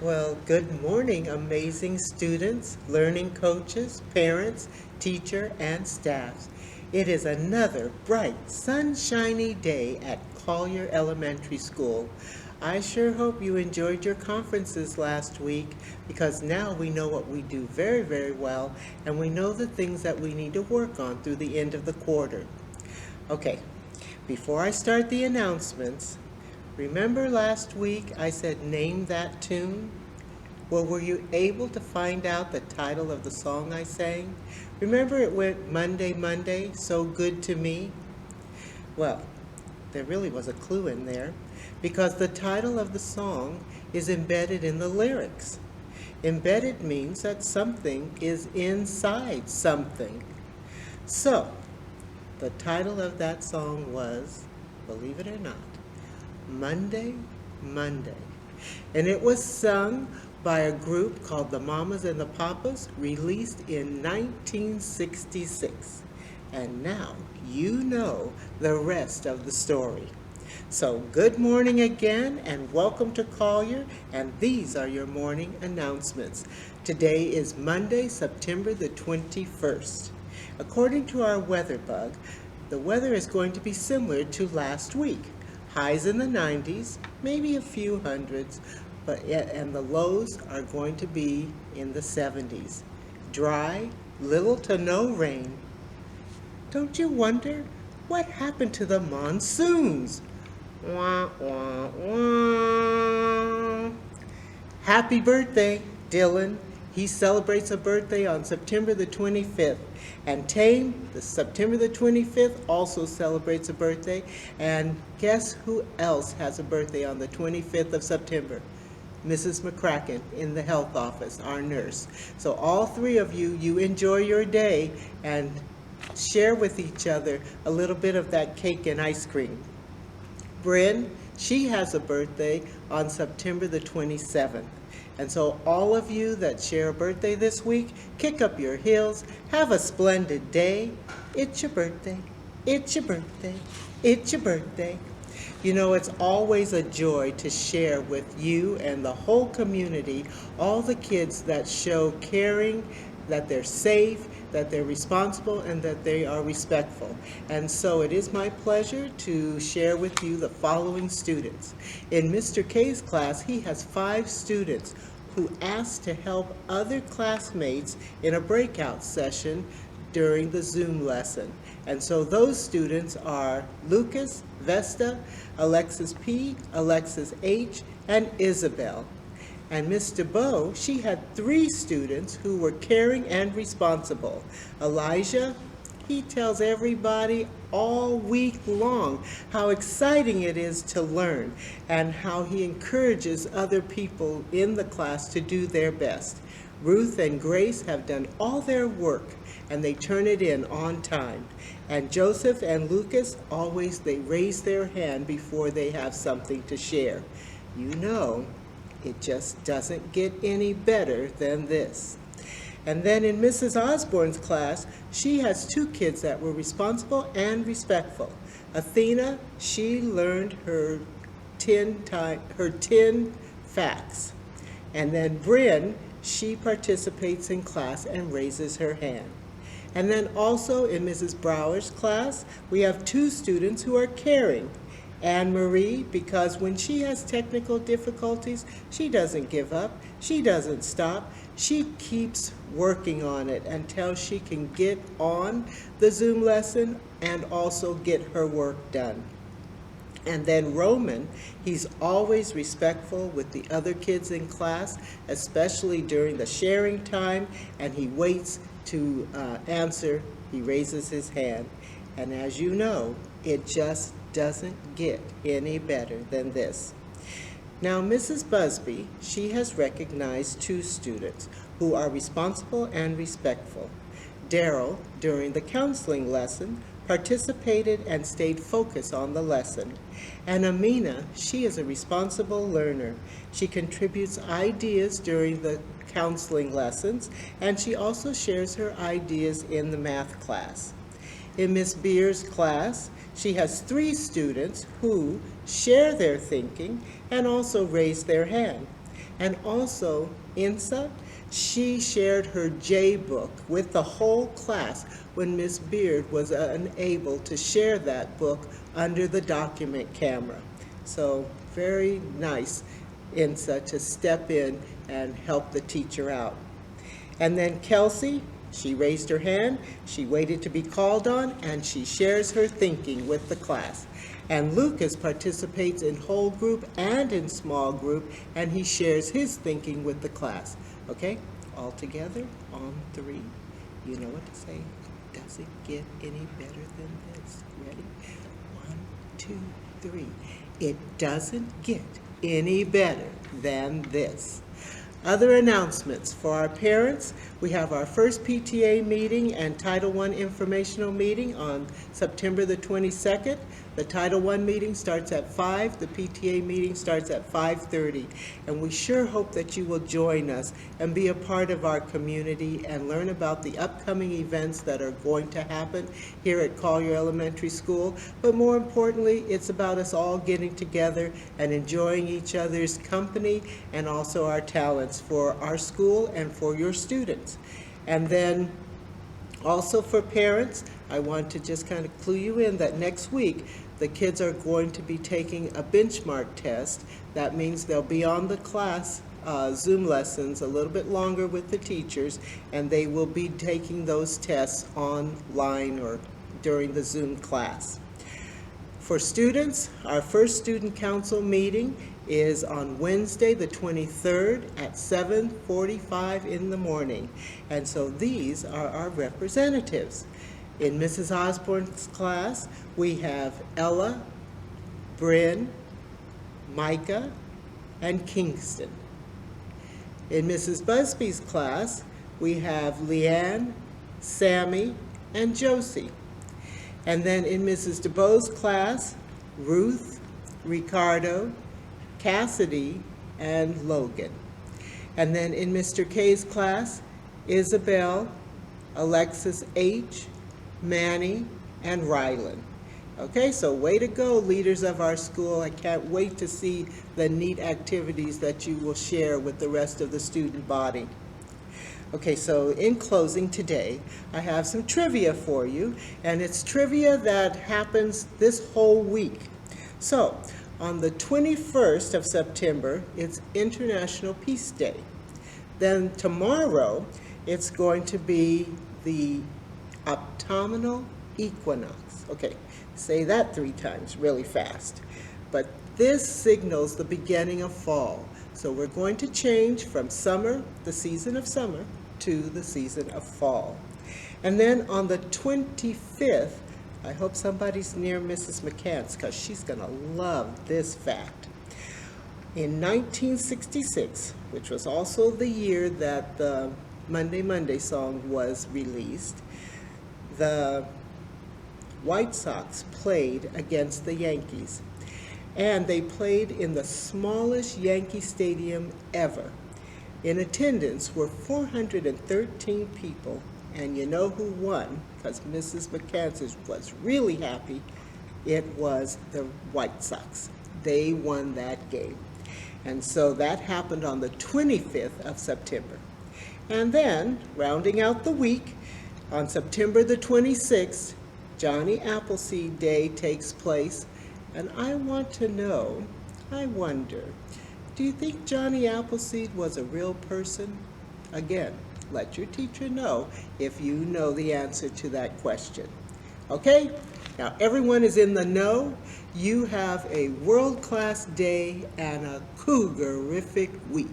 Well, good morning, amazing students, learning coaches, parents, teacher, and staffs. It is another bright, sunshiny day at Collier Elementary School. I sure hope you enjoyed your conferences last week because now we know what we do very, very well and we know the things that we need to work on through the end of the quarter. Okay, before I start the announcements, remember last week I said name that tune? Well, were you able to find out the title of the song I sang? Remember it went Monday, Monday, so good to me? Well, there really was a clue in there because the title of the song is embedded in the lyrics. Embedded means that something is inside something. So, the title of that song was, believe it or not, Monday, Monday. And it was sung by a group called the Mamas and the Papas, released in 1966. And now you know the rest of the story. So good morning again and welcome to Collier, and these are your morning announcements. Today is Monday, September the 21st. According to our weather bug, the weather is going to be similar to last week. Highs in the 90s, maybe a few hundreds, and the lows are going to be in the 70s. Dry, little to no rain. Don't you wonder what happened to the monsoons? Wah, wah, wah. Happy birthday, Dylan. He celebrates a birthday on September the 25th. And Tame, the September the 25th, also celebrates a birthday. And guess who else has a birthday on the 25th of September? Mrs. McCracken in the health office, our nurse. So all three of you, you enjoy your day and share with each other a little bit of that cake and ice cream. Bryn, she has a birthday on September the 27th. And so all of you that share a birthday this week, kick up your heels, have a splendid day. It's your birthday, it's your birthday, it's your birthday. You know, it's always a joy to share with you and the whole community, all the kids that show caring, that they're safe, that they're responsible, and that they are respectful. And so it is my pleasure to share with you the following students. In Mr. K's class, he has 5 students who asked to help other classmates in a breakout session during the Zoom lesson. And so those students are Lucas, Vesta, Alexis P., Alexis H., and Isabel. And Miss DeBow, she had 3 students who were caring and responsible. Elijah, he tells everybody all week long how exciting it is to learn and how he encourages other people in the class to do their best. Ruth and Grace have done all their work and they turn it in on time. And Joseph and Lucas, always they raise their hand before they have something to share. You know, it just doesn't get any better than this. And then in Mrs. Osborne's class, she has 2 kids that were responsible and respectful. Athena, she learned her 10 facts. And then Bryn, she participates in class and raises her hand. And then also in Mrs. Brower's class, we have 2 students who are caring. Anne Marie, because when she has technical difficulties, she doesn't give up, she doesn't stop, she keeps working on it until she can get on the Zoom lesson and also get her work done. And then Roman, he's always respectful with the other kids in class, especially during the sharing time, and he waits to answer. He raises his hand. And as you know, it just doesn't get any better than this. Now, Mrs. Busby, she has recognized 2 students who are responsible and respectful. Daryl, during the counseling lesson, participated and stayed focused on the lesson. And Amina, she is a responsible learner. She contributes ideas during the counseling lessons, and she also shares her ideas in the math class. In Miss Beer's class, she has 3 students who share their thinking and also raise their hand. And also, Insa, she shared her J book with the whole class when Miss Beard was unable to share that book under the document camera. So very nice, Insa, to step in and help the teacher out. And then Kelsey, she raised her hand, she waited to be called on, and she shares her thinking with the class. And Lucas participates in whole group and in small group, and he shares his thinking with the class. Okay, all together on three. You know what to say. Does it get any better than this? Ready? 1, 2, 3. It doesn't get any better than this. Other announcements for our parents: we have our first PTA meeting and Title I informational meeting on September the 22nd. The Title I meeting starts at 5, the PTA meeting starts at 5:30, and we sure hope that you will join us and be a part of our community and learn about the upcoming events that are going to happen here at Collier Elementary School. But more importantly, it's about us all getting together and enjoying each other's company and also our talents for our school and for your students. And then also for parents, I want to just kind of clue you in that next week the kids are going to be taking a benchmark test. That means they'll be on the class Zoom lessons a little bit longer with the teachers, and they will be taking those tests online or during the Zoom class. For students, our first student council meeting is on Wednesday the 23rd at 7:45 in the morning. And so these are our representatives. In Mrs. Osborne's class, we have Ella, Bryn, Micah, and Kingston. In Mrs. Busby's class, we have Leanne, Sammy, and Josie. And then in Mrs. DeBoe's class, Ruth, Ricardo, Cassidy, and Logan. And then in Mr. K's class, Isabel, Alexis H., Manny, and Rylan. Okay, so way to go, leaders of our school. I can't wait to see the neat activities that you will share with the rest of the student body. Okay, so in closing today, I have some trivia for you, and it's trivia that happens this whole week. So, on the 21st of September, it's International Peace Day. Then tomorrow, it's going to be the autumnal equinox. Okay, say that 3 times really fast. But this signals the beginning of fall. So we're going to change from summer, the season of summer, to the season of fall. And then on the 25th, I hope somebody's near Mrs. McCants because she's going to love this fact. In 1966, which was also the year that the Monday Monday song was released, the White Sox played against the Yankees, and they played in the smallest Yankee stadium ever. In attendance were 413 people, and you know who won, because Mrs. McCants was really happy. It was the White Sox. They won that game. And so that happened on the 25th of September. And then, rounding out the week, on September the 26th, Johnny Appleseed Day takes place. And I want to know, I wonder, do you think Johnny Appleseed was a real person? Again, let your teacher know if you know the answer to that question. Okay? Now, everyone is in the know. You have a world-class day and a cougarific week.